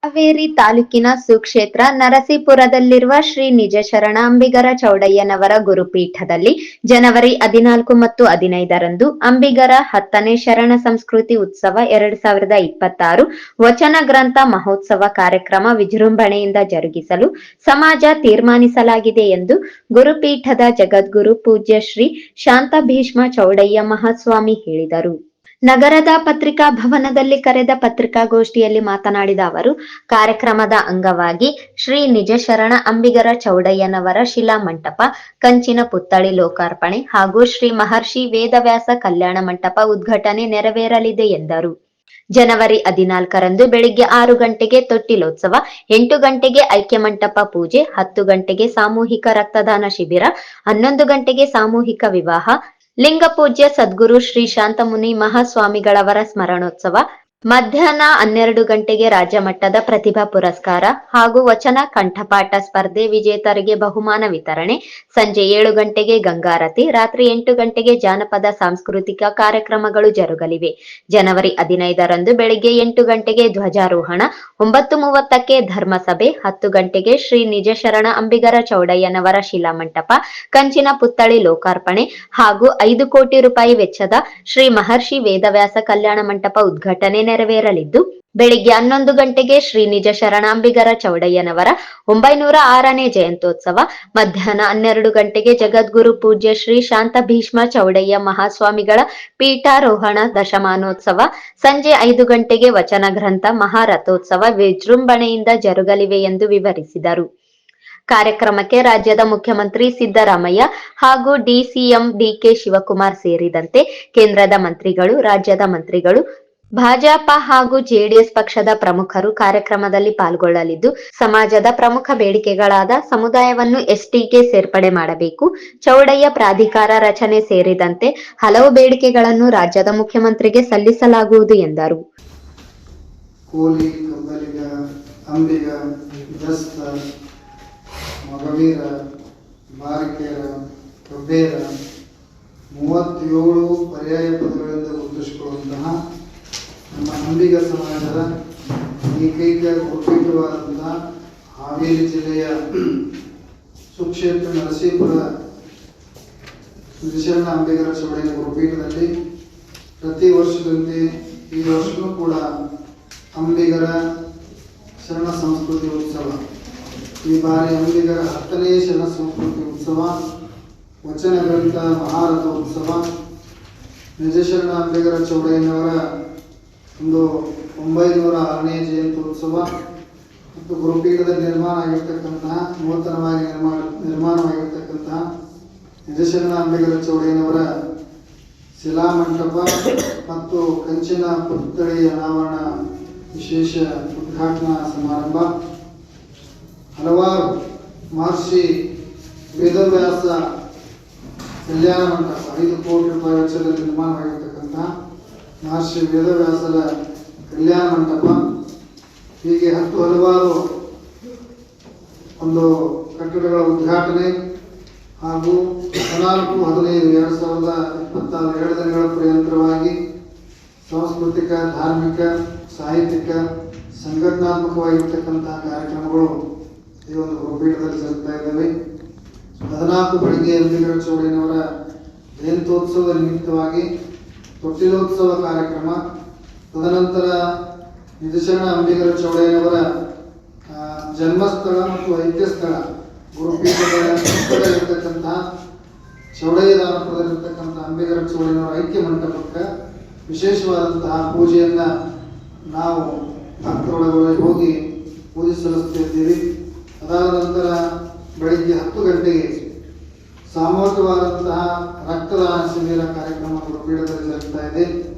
ಹಾವೇರಿ ತಾಲೂಕಿನ ಸುಕ್ಷೇತ್ರ ನರಸೀಪುರದಲ್ಲಿರುವ ಶ್ರೀ ನಿಜ ಶರಣ ಅಂಬಿಗರ ಚೌಡಯ್ಯನವರ ಗುರುಪೀಠದಲ್ಲಿ ಜನವರಿ 14 ಮತ್ತು 15ರಂದು ಅಂಬಿಗರ 10ನೇ ಶರಣ ಸಂಸ್ಕೃತಿ ಉತ್ಸವ 2026 ವಚನ ಗ್ರಂಥ ಮಹೋತ್ಸವ ಕಾರ್ಯಕ್ರಮ ವಿಜೃಂಭಣೆಯಿಂದ ಜರುಗಿಸಲು ಸಮಾಜ ತೀರ್ಮಾನಿಸಲಾಗಿದೆ ಎಂದು ಗುರುಪೀಠದ ಜಗದ್ಗುರು ಪೂಜ್ಯ ಶ್ರೀ ಶಾಂತ ಭೀಷ್ಮ ಚೌಡಯ್ಯ ಮಹಾಸ್ವಾಮಿ ಹೇಳಿದರು. ನಗರದ ಪತ್ರಿಕಾ ಭವನದಲ್ಲಿ ಕರೆದ ಪತ್ರಿಕಾಗೋಷ್ಠಿಯಲ್ಲಿ ಮಾತನಾಡಿದ ಅವರು, ಕಾರ್ಯಕ್ರಮದ ಅಂಗವಾಗಿ ಶ್ರೀ ನಿಜ ಶರಣ ಅಂಬಿಗರ ಚೌಡಯ್ಯನವರ ಶಿಲಾ ಮಂಟಪ, ಕಂಚಿನ ಪುತ್ಥಳಿ ಲೋಕಾರ್ಪಣೆ ಹಾಗೂ ಶ್ರೀ ಮಹರ್ಷಿ ವೇದವ್ಯಾಸ ಕಲ್ಯಾಣ ಮಂಟಪ ಉದ್ಘಾಟನೆ ನೆರವೇರಲಿದೆ ಎಂದರು. ಜನವರಿ 14ರಂದು ಬೆಳಿಗ್ಗೆ 6 ಗಂಟೆಗೆ ತೊಟ್ಟಿಲೋತ್ಸವ, 8 ಗಂಟೆಗೆ ಐಕ್ಯ ಮಂಟಪ ಪೂಜೆ, 10 ಗಂಟೆಗೆ ಸಾಮೂಹಿಕ ರಕ್ತದಾನ ಶಿಬಿರ, 11 ಗಂಟೆಗೆ ಸಾಮೂಹಿಕ ವಿವಾಹ, ಲಿಂಗಪೂಜ್ಯ ಸದ್ಗುರು ಶ್ರೀ ಶಾಂತಮುನಿ ಮಹಾಸ್ವಾಮಿಗಳವರ ಸ್ಮರಣೋತ್ಸವ, ಮಧ್ಯಾಹ್ನ 12 ಗಂಟೆಗೆ ರಾಜ್ಯ ಮಟ್ಟದ ಪ್ರತಿಭಾ ಪುರಸ್ಕಾರ ಹಾಗೂ ವಚನ ಕಂಠಪಾಠ ಸ್ಪರ್ಧೆ ವಿಜೇತರಿಗೆ ಬಹುಮಾನ ವಿತರಣೆ, ಸಂಜೆ 7 ಗಂಟೆಗೆ ಗಂಗಾರತಿ, ರಾತ್ರಿ 8 ಗಂಟೆಗೆ ಜಾನಪದ ಸಾಂಸ್ಕೃತಿಕ ಕಾರ್ಯಕ್ರಮಗಳು ಜರುಗಲಿವೆ. ಜನವರಿ 15ರಂದು ಬೆಳಿಗ್ಗೆ 8 ಗಂಟೆಗೆ ಧ್ವಜಾರೋಹಣ, 9:30ಕ್ಕೆ ಧರ್ಮಸಭೆ, 10 ಗಂಟೆಗೆ ಶ್ರೀ ನಿಜ ಶರಣ ಅಂಬಿಗರ ಚೌಡಯ್ಯನವರ ಶಿಲಾಮಂಟಪ, ಕಂಚಿನ ಪುತ್ಥಳಿ ಲೋಕಾರ್ಪಣೆ ಹಾಗೂ 5 ಕೋಟಿ ರೂಪಾಯಿ ವೆಚ್ಚದ ಶ್ರೀ ಮಹರ್ಷಿ ವೇದವ್ಯಾಸ ಕಲ್ಯಾಣ ಮಂಟಪ ಉದ್ಘಾಟನೆ ನೆರವೇರಲಿದ್ದು, ಬೆಳಿಗ್ಗೆ 11 ಗಂಟೆಗೆ ಶ್ರೀ ನಿಜ ಶರಣಾಂಬಿಗರ ಚೌಡಯ್ಯನವರ 906ನೇ ಜಯಂತ್ಯೋತ್ಸವ, ಮಧ್ಯಾಹ್ನ 12 ಗಂಟೆಗೆ ಜಗದ್ಗುರು ಪೂಜ್ಯ ಶ್ರೀ ಶಾಂತ ಭೀಷ್ಮ ಚೌಡಯ್ಯ ಮಹಾಸ್ವಾಮಿಗಳ ಪೀಠಾರೋಹಣ ದಶಮಾನೋತ್ಸವ, ಸಂಜೆ 5 ಗಂಟೆಗೆ ವಚನ ಗ್ರಂಥ ಮಹಾರಥೋತ್ಸವ ವಿಜೃಂಭಣೆಯಿಂದ ಜರುಗಲಿವೆ ಎಂದು ವಿವರಿಸಿದರು. ಕಾರ್ಯಕ್ರಮಕ್ಕೆ ರಾಜ್ಯದ ಮುಖ್ಯಮಂತ್ರಿ ಸಿದ್ದರಾಮಯ್ಯ ಹಾಗೂ ಡಿಸಿಎಂ ಡಿಕೆ ಶಿವಕುಮಾರ್ ಸೇರಿದಂತೆ ಕೇಂದ್ರದ ಮಂತ್ರಿಗಳು, ರಾಜ್ಯದ ಮಂತ್ರಿಗಳು, ಭಾಜಪ ಹಾಗೂ ಜೆಡಿಎಸ್ ಪಕ್ಷದ ಪ್ರಮುಖರು ಕಾರ್ಯಕ್ರಮದಲ್ಲಿ ಪಾಲ್ಗೊಳ್ಳಲಿದ್ದು, ಸಮಾಜದ ಪ್ರಮುಖ ಬೇಡಿಕೆಗಳಾದ ಸಮುದಾಯವನ್ನು ಎಸ್ಟಿಗೆ ಸೇರ್ಪಡೆ ಮಾಡಬೇಕು, ಚೌಡಯ್ಯ ಪ್ರಾಧಿಕಾರ ರಚನೆ ಸೇರಿದಂತೆ ಹಲವು ಬೇಡಿಕೆಗಳನ್ನು ರಾಜ್ಯದ ಮುಖ್ಯಮಂತ್ರಿಗೆ ಸಲ್ಲಿಸಲಾಗುವುದು ಎಂದರು. ಕೋಲಿ, ಕಬ್ಬಲಿಗ, ಅಂಬಿಗ, ದಸ್ತ, ಮಗವೀರ, ಬಾರಿಕೇರ, ಕಬ್ಬೇರ 37 ಪರ್ಯಾಯ ಪದಗಳಿಂದ ಗುರುತಿಸಿಕೊಳ್ಳುವಂತಹ ನಮ್ಮ ಅಂಬಿಗ ಸಮಾಜದ ಏಕೈಕ ಗುರುಪೀಠವಾದಂತಹ ಹಾವೇರಿ ಜಿಲ್ಲೆಯ ಸುಕ್ಷೇತ್ರ ನರಸೀಪುರ ನಿಜಶರಣ ಅಂಬಿಗರ ಚೌಡಯ್ಯನ ಗುರುಪೀಠದಲ್ಲಿ ಪ್ರತಿ ವರ್ಷದಂತೆ ಈ ವರ್ಷವೂ ಕೂಡ ಅಂಬಿಗರ ಶರಣ ಸಂಸ್ಕೃತಿ ಉತ್ಸವ, ಈ ಬಾರಿ ಅಂಬಿಗರ 10ನೇ ಶರಣ ಸಂಸ್ಕೃತಿ ಉತ್ಸವ, ವಚನ ಗ್ರಂಥ ಮಹಾರಥೋತ್ಸವ, ನಿಜ ಶರಣ ಅಂಬಿಗರ ಚೌಡಯ್ಯನವರ ಒಂದು 906ನೇ ಜಯಂತ್ಯೋತ್ಸವ ಮತ್ತು ಗುರುಪೀಠದ ನಿರ್ಮಾಣ ಆಗಿರ್ತಕ್ಕಂತಹ ನೂತನವಾಗಿ ನಿರ್ಮಾಣವಾಗಿರ್ತಕ್ಕಂತಹ ನಿಜ ಶರಣ ಅಂಬಿಗರ ಚೌಡಯ್ಯನವರ ಶಿಲಾಮಂಟಪ ಮತ್ತು ಕಂಚಿನ ಪುತ್ಥಳಿ ಅನಾವರಣ ವಿಶೇಷ ಉದ್ಘಾಟನಾ ಸಮಾರಂಭ, ಹಲವಾರು ಮಹರ್ಷಿ ವೇದವ್ಯಾಸ ಕಲ್ಯಾಣ ಮಂಟಪ 5 ಕೋಟಿ ರೂಪಾಯಿ ವೆಚ್ಚದಲ್ಲಿ ನಿರ್ಮಾಣವಾಗಿರ್ತಕ್ಕಂತಹ ಮಹರ್ಷಿ ವೇದವ್ಯಾಸರ ಕಲ್ಯಾಣ ಮಂಟಪ, ಹೀಗೆ ಹಲವಾರು ಒಂದು ಕಟ್ಟಡಗಳ ಉದ್ಘಾಟನೆ ಹಾಗೂ 14-15-2026 2 ದಿನಗಳ ಪರ್ಯಂತರವಾಗಿ ಸಾಂಸ್ಕೃತಿಕ, ಧಾರ್ಮಿಕ, ಸಾಹಿತ್ಯಿಕ, ಸಂಘಟನಾತ್ಮಕವಾಗಿರ್ತಕ್ಕಂತಹ ಕಾರ್ಯಕ್ರಮಗಳು ಈ ಒಂದು ಗುರುಪೀಠದಲ್ಲಿ ಜರುಗ್ತಾ ಇದ್ದಾವೆ. 14 ಬೆಳಿಗ್ಗೆ ಅಂಬಿಗರ ಚೌಡಯ್ಯನವರ ಜಯಂತ್ಯೋತ್ಸವದ ನಿಮಿತ್ತವಾಗಿ ತೊಟ್ಟಿಲೋತ್ಸವ ಕಾರ್ಯಕ್ರಮ, ತದನಂತರ ನಿಜಶರಣ ಅಂಬಿಗರ ಚೌಡಯ್ಯನವರ ಜನ್ಮಸ್ಥಳ ಮತ್ತು ಐಕ್ಯ ಸ್ಥಳ ಗುರುಪೀಠದ ಇರತಕ್ಕಂತಹ ಚೌಡಯ್ಯದಾನಪುರದಲ್ಲಿರ್ತಕ್ಕಂಥ ಅಂಬಿಗರ ಚೌಡಯ್ಯನವರ ಐಕ್ಯ ಮಂಟಪಕ್ಕೆ ವಿಶೇಷವಾದಂತಹ ಪೂಜೆಯನ್ನು ನಾವು ಭಕ್ತರೊಳಗೆ ಹೋಗಿ ಪೂಜೆ ಸಲ್ಲಿಸ್ತಿದ್ದೀವಿ. ಅದಾದ ನಂತರ ಬೆಳಿಗ್ಗೆ 10 ಗಂಟೆಗೆ ಸಾಮೂಹಿಕವಾದಂತಹ ರಕ್ತದಾನ ಶಿಬಿರ ಕಾರ್ಯಕ್ರಮ ಗುರುಪೀಠದಲ್ಲಿ ಜರುಗ್ತಾ ಇದೆ.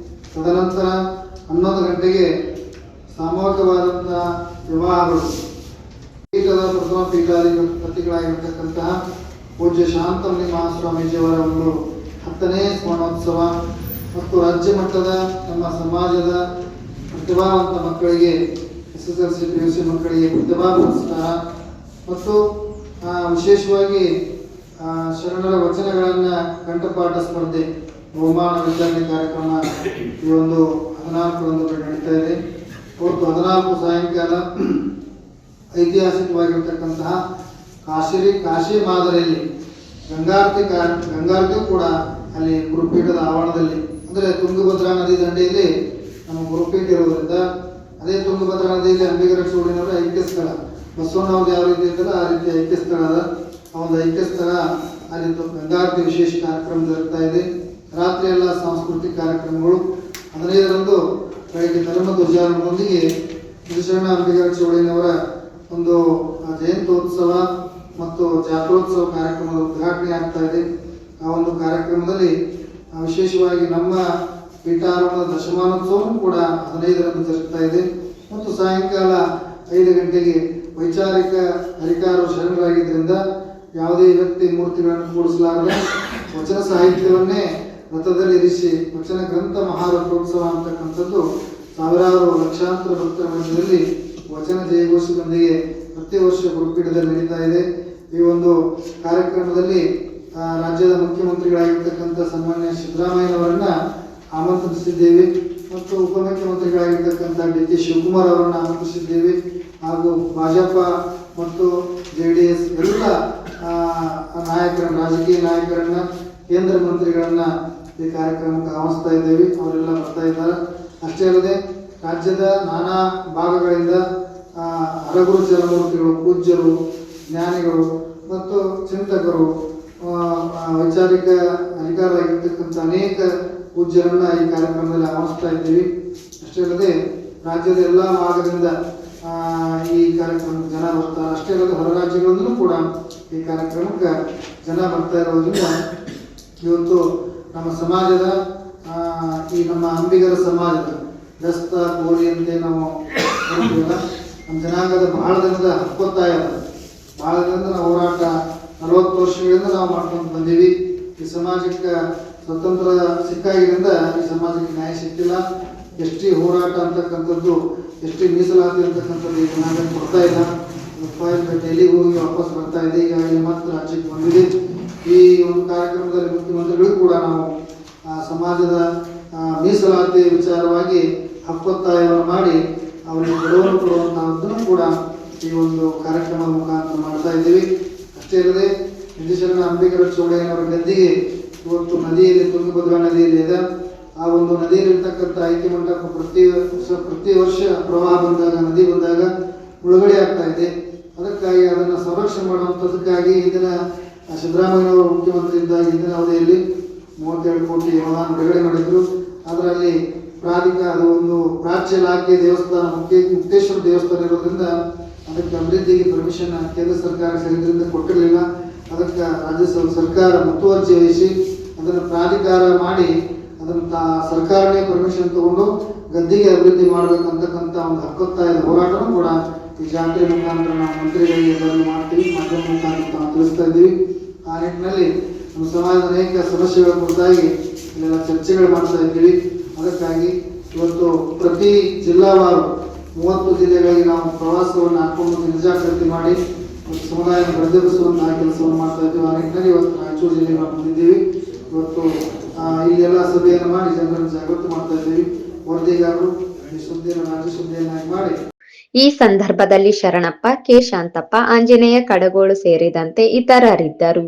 ತದನಂತರ 11 ಗಂಟೆಗೆ ಸಾಮೂಹಿಕವಾದಂತಹ ವಿವಾಹಗಳು, ಪೀಠದ ಪ್ರಥಮ ಪೀಠಾಧಿಪತಿಗಳಾಗಿರ್ತಕ್ಕಂತಹ ಪೂಜ್ಯ ಶಾಂತಮುನಿ ಮಹಾಸ್ವಾಮೀಜಿಯವರ ಒಂದು 10ನೇ ಸ್ಮರಣೋತ್ಸವ ಮತ್ತು ರಾಜ್ಯ ಮಟ್ಟದ ನಮ್ಮ ಸಮಾಜದ ಪ್ರತಿಭಾವಂತ ಮಕ್ಕಳಿಗೆ SSLC PUC ಮಕ್ಕಳಿಗೆ ಪ್ರತಿಭಾ ಪುರಸ್ಕಾರ ಮತ್ತು ವಿಶೇಷವಾಗಿ ಶರಣರ ವಚನಗಳನ್ನು ಕಂಠಪಾಠ ಸ್ಪರ್ಧೆ ಬಹುಮಾನ ವಿತರಣೆ ಕಾರ್ಯಕ್ರಮ ಈ ಒಂದು 14ರಂದು ನಡೀತಾ ಇದೆ. ಅವತ್ತು 14 ಸಾಯಂಕಾಲ ಐತಿಹಾಸಿಕವಾಗಿರ್ತಕ್ಕಂತಹ ಕಾಶಿ ಮಾದರಿಯಲ್ಲಿ ಗಂಗಾರತಿ ಕೂಡ ಅಲ್ಲಿ ಗುರುಪೀಠದ ಆವರಣದಲ್ಲಿ, ಅಂದರೆ ತುಂಗಭದ್ರಾ ನದಿ ದಂಡೆಯಲ್ಲಿ ನಮ್ಮ ಗುರುಪೀಠ ಇರೋದ್ರಿಂದ, ಅದೇ ತುಂಗಭದ್ರಾ ನದಿಯಲ್ಲಿ ಅಂಬಿಗರ ಚೌಡಯ್ಯನವರ ಐಕ್ಯ ಸ್ಥಳ, ಬಸವಣ್ಣವ್ರದ್ದು ಯಾವ ರೀತಿ ಇರ್ತದೆ ಆ ರೀತಿ ಐಕ್ಯ ಸ್ಥಳ ಅದ. ಆ ಒಂದು ಐಕ್ಯ ಸ್ಥಳ ಅಲ್ಲಿ ಗಂಗಾರತಿ ವಿಶೇಷ ಕಾರ್ಯಕ್ರಮ ಜರುಗ್ತಾ ಇದೆ. ರಾತ್ರಿ ಎಲ್ಲ ಸಾಂಸ್ಕೃತಿಕ ಕಾರ್ಯಕ್ರಮಗಳು. 15ರಂದು ಬೆಳಗ್ಗೆ ಧರ್ಮ ಧ್ವಜಾರೋಹಣದೊಂದಿಗೆ ನಿಜಶರಣ ಅಂಬಿಗರ ಚೌಡಯ್ಯನವರ ಒಂದು ಜಯಂತ್ಯೋತ್ಸವ ಮತ್ತು ಜಾತ್ರೋತ್ಸವ ಕಾರ್ಯಕ್ರಮದ ಉದ್ಘಾಟನೆ ಆಗ್ತಾ ಇದೆ. ಆ ಒಂದು ಕಾರ್ಯಕ್ರಮದಲ್ಲಿ ವಿಶೇಷವಾಗಿ ನಮ್ಮ ಪೀಠಾರೋಹಣದ ದಶಮಾನೋತ್ಸವವೂ ಕೂಡ 15ರಂದು ಜರುಗ್ತಾ ಇದೆ. ಮತ್ತು ಸಾಯಂಕಾಲ 5 ಗಂಟೆಗೆ ವೈಚಾರಿಕ ಅಧಿಕಾರರು ಶರಣರಾಗಿದ್ದರಿಂದ ಯಾವುದೇ ವ್ಯಕ್ತಿ ಮೂರ್ತಿಗಳನ್ನು ಕೂಡಿಸಲಾಗದೆ ವಚನ ಸಾಹಿತ್ಯವನ್ನೇ ರಥದಲ್ಲಿ ಇರಿಸಿ ವಚನ ಗ್ರಂಥ ಮಹಾರಥೋತ್ಸವ ಅಂತಕ್ಕಂಥದ್ದು ಸಾವಿರಾರು ಲಕ್ಷಾಂತರ ಭಕ್ತರ ಮಧ್ಯದಲ್ಲಿ ವಚನ ಜಯಘೋಷದೊಂದಿಗೆ ಪ್ರತಿ ವರ್ಷ ಗುರುಪೀಠದಲ್ಲಿ ನಡೀತಾ ಇದೆ. ಈ ಒಂದು ಕಾರ್ಯಕ್ರಮದಲ್ಲಿ ರಾಜ್ಯದ ಮುಖ್ಯಮಂತ್ರಿಗಳಾಗಿರ್ತಕ್ಕಂಥ ಸನ್ಮಾನ್ಯ ಸಿದ್ದರಾಮಯ್ಯನವರನ್ನ ಆಮಂತ್ರಿಸಿದ್ದೇವೆ ಮತ್ತು ಉಪಮುಖ್ಯಮಂತ್ರಿಗಳಾಗಿರ್ತಕ್ಕಂಥ ಡಿ.ಕೆ. ಶಿವಕುಮಾರ್ ಅವರನ್ನು ಆಮಂತ್ರಿಸಿದ್ದೇವೆ. ಹಾಗೂ ಭಾಜಪ ಮತ್ತು JDS ಎಲ್ಲ ರಾಜಕೀಯ ನಾಯಕರನ್ನ, ಕೇಂದ್ರ ಮಂತ್ರಿಗಳನ್ನ ಈ ಕಾರ್ಯಕ್ರಮಕ್ಕೆ ಆಹ್ವಾನಿಸ್ತಾ ಇದ್ದೇವೆ. ಅವರೆಲ್ಲ ಬರ್ತಾ ಇದ್ದಾರೆ. ಅಷ್ಟೇ ಅಲ್ಲದೆ ರಾಜ್ಯದ ನಾನಾ ಭಾಗಗಳಿಂದ ಹರಗುರು ಚರಮೂರ್ತಿಗಳು, ಪೂಜ್ಯರು, ಜ್ಞಾನಿಗಳು ಮತ್ತು ಚಿಂತಕರು, ವೈಚಾರಿಕ ಅಧಿಕಾರವಾಗಿರ್ತಕ್ಕಂಥ ಅನೇಕ ಪೂಜ್ಯರನ್ನ ಈ ಕಾರ್ಯಕ್ರಮದಲ್ಲಿ ಆಹ್ವಾನಿಸ್ತಾ ಇದ್ದೀವಿ. ಅಷ್ಟೇ ಅಲ್ಲದೆ ರಾಜ್ಯದ ಎಲ್ಲ ಭಾಗದಿಂದ ಈ ಕಾರ್ಯಕ್ರಮಕ್ಕೆ ಜನ ಬರ್ತಾರೆ. ಅಷ್ಟೇ ಅಲ್ಲದೆ ಹೊರ ರಾಜ್ಯಗಳಿಂದಲೂ ಕೂಡ ಈ ಕಾರ್ಯಕ್ರಮಕ್ಕೆ ಜನ ಬರ್ತಾ ಇರೋದ್ರಿಂದ ಇವತ್ತು ನಮ್ಮ ಸಮಾಜದ ಈ ನಮ್ಮ ಅಂಬಿಗರ ಸಮಾಜದ ಬೆಸ್ತ ಕೋಲಿ ಅಂತ ನಾವು ನೋಡ್ತೀವಲ್ಲ, ನಮ್ಮ ಜನಾಂಗದ ಬಹಳ ದಿನದ ಹಕ್ಕೊತ್ತಾಯ ಅದ. ಬಹಳ ದಿನದ ನಾವು ಹೋರಾಟ 40 ವರ್ಷಗಳಿಂದ ನಾವು ಮಾಡ್ಕೊಂಡು ಬಂದೀವಿ. ಈ ಸಮಾಜಕ್ಕೆ ಸ್ವತಂತ್ರ ಸಿಕ್ಕಾಗಿದ್ದರಿಂದ ಈ ಸಮಾಜಕ್ಕೆ ನ್ಯಾಯ ಸಿಕ್ಕಿಲ್ಲ. ಎಸ್ ಟಿ ಹೋರಾಟ ಅಂತಕ್ಕಂಥದ್ದು, ಎಸ್ ಟಿ ಮೀಸಲಾತಿ ಅಂತಕ್ಕಂಥದ್ದು ಈ ಜನಾಂಗಕ್ಕೆ ಕೊಡ್ತಾ ಇಲ್ಲ. ಡೆಲ್ಲಿಗೆ ಹೋಗಿ ವಾಪಸ್ ಬರ್ತಾ ಇದೆ. ಈಗಾಗಲೇ ಮತ್ತೆ ರಾಜ್ಯಕ್ಕೆ ಬಂದಿದೆ. ಈ ಒಂದು ಕಾರ್ಯಕ್ರಮದಲ್ಲಿ ಮುಖ್ಯಮಂತ್ರಿಗಳು ಕೂಡ ನಾವು ಸಮಾಜದ ಮೀಸಲಾತಿ ವಿಚಾರವಾಗಿ ಹಕ್ಕೊತ್ತಾಯವನ್ನು ಮಾಡಿ ಅವರಿಗೆ ಗಡುವನ್ನು ಕೊಡುವಂತಹದ್ದನ್ನು ಕೂಡ ಈ ಒಂದು ಕಾರ್ಯಕ್ರಮದ ಮುಖಾಂತರ ಮಾಡ್ತಾ ಇದ್ದೀವಿ. ಅಷ್ಟೇ ಅಲ್ಲದೆ ನಿಜಶರಣ ಅಂಬಿಗರ ಚೌಡಯ್ಯನವರ ಗದ್ದಿಗೆ ಇವತ್ತು ನದಿಯಲ್ಲಿ, ತುಂಗಭದ್ರಾ ನದಿಯಲ್ಲಿ ಇದೆ. ಆ ಒಂದು ನದಿಯಲ್ಲಿರ್ತಕ್ಕಂಥ ಐಕ್ಯ ಮಂಟಪ ಪ್ರತಿ ವರ್ಷ ಪ್ರವಾಹ ಬಂದಾಗ, ನದಿ ಬಂದಾಗ ಮುಳುಗಡೆ ಆಗ್ತಾ ಇದೆ. ಅದಕ್ಕಾಗಿ ಅದನ್ನು ಸಂರಕ್ಷಣೆ ಮಾಡುವಂಥದ್ದಕ್ಕಾಗಿ ಇದನ್ನ ಸಿದ್ದರಾಮಯ್ಯನವರು ಮುಖ್ಯಮಂತ್ರಿ ಇದ್ದಾಗ ಹಿಂದಿನ ಅವಧಿಯಲ್ಲಿ 37 ಕೋಟಿ ಅನುದಾನ ಬಿಡುಗಡೆ ಮಾಡಿದ್ರು. ಅದರಲ್ಲಿ ಅದು ಒಂದು ಪ್ರಾಚ್ಯ ಇಲಾಖೆ ದೇವಸ್ಥಾನ, ಮುಕ್ತೇಶ್ವರ ದೇವಸ್ಥಾನ ಇರೋದ್ರಿಂದ ಅದಕ್ಕೆ ಅಭಿವೃದ್ಧಿಗೆ ಪರ್ಮಿಷನ್ ಕೇಂದ್ರ ಸರ್ಕಾರ ಸೇರಿದ್ರಿಂದ ಕೊಟ್ಟಿರಲಿಲ್ಲ. ಅದಕ್ಕೆ ರಾಜ್ಯ ಸರ್ಕಾರ ಮುತುವರ್ಜಿ ವಹಿಸಿ ಅದನ್ನು ಪ್ರಾಧಿಕಾರ ಮಾಡಿ ಅದನ್ನು ಸರ್ಕಾರನೇ ಪರ್ಮಿಷನ್ ತಗೊಂಡು ಗದ್ದಿಗೆ ಅಭಿವೃದ್ಧಿ ಮಾಡಬೇಕಂತಕ್ಕಂಥ ಒಂದು ಹಕ್ಕೊತ್ತಾಯದ ಹೋರಾಟನೂ ಕೂಡ ಈ ಜಾತ್ರೆ ಮುಖಾಂತರ ನಾವು ಮಂತ್ರಿಗಳಿಗೆ ಎಲ್ಲರೂ ಮಾಡ್ತೀವಿ, ಮಾಧ್ಯಮ ಮುಖಾಂತರ ನಾವು ತಿಳಿಸ್ತಾ ಇದ್ದೀವಿ. ಆ ನಿಟ್ಟಿನಲ್ಲಿ ನಮ್ಮ ಸಮಾಜದ ಅನೇಕ ಸಮಸ್ಯೆಗಳ ಕುರಿತಾಗಿ ಇಲ್ಲೆಲ್ಲ ಚರ್ಚೆಗಳು ಮಾಡ್ತಾ ಇದ್ದೀವಿ. ಅದಕ್ಕಾಗಿ ಇವತ್ತು ಪ್ರತಿ ಜಿಲ್ಲಾವಾರು 30 ಜಿಲ್ಲೆಗಳಿಗೆ ನಾವು ಪ್ರವಾಸವನ್ನು ಹಾಕೊಂಡು ಜನಜಾಗೃತಿ ಮಾಡಿ ಸಮುದಾಯ ಪ್ರತಿಬಿಂಬಿಸುವಂತಹ ಕೆಲಸವನ್ನು ಮಾಡ್ತಾ ಇದ್ದೀವಿ. ಆ ನಿಟ್ಟಿನಲ್ಲಿ ಇವತ್ತು ರಾಯಚೂರು ಜಿಲ್ಲೆಗೆ ನಾವು ಬಂದಿದ್ದೀವಿ. ಇವತ್ತು ಇಲ್ಲೆಲ್ಲ ಸಭೆಯನ್ನು ಮಾಡಿ ಜನರನ್ನು ಜಾಗೃತಿ ಮಾಡ್ತಾ ಇದ್ದೀವಿ. ವರದಿಗಾರರು ಈ ಸುದ್ದಿಯನ್ನು ರಾಜ್ಯ ಸುದ್ದಿಯನ್ನಾಗಿ ಮಾಡಿ. ಈ ಸಂದರ್ಭದಲ್ಲಿ ಶರಣಪ್ಪ, ಕೆ. ಶಾಂತಪ್ಪ, ಆಂಜನೇಯ ಕಡಗೋಳು ಸೇರಿದಂತೆ ಇತರರಿದ್ದರು.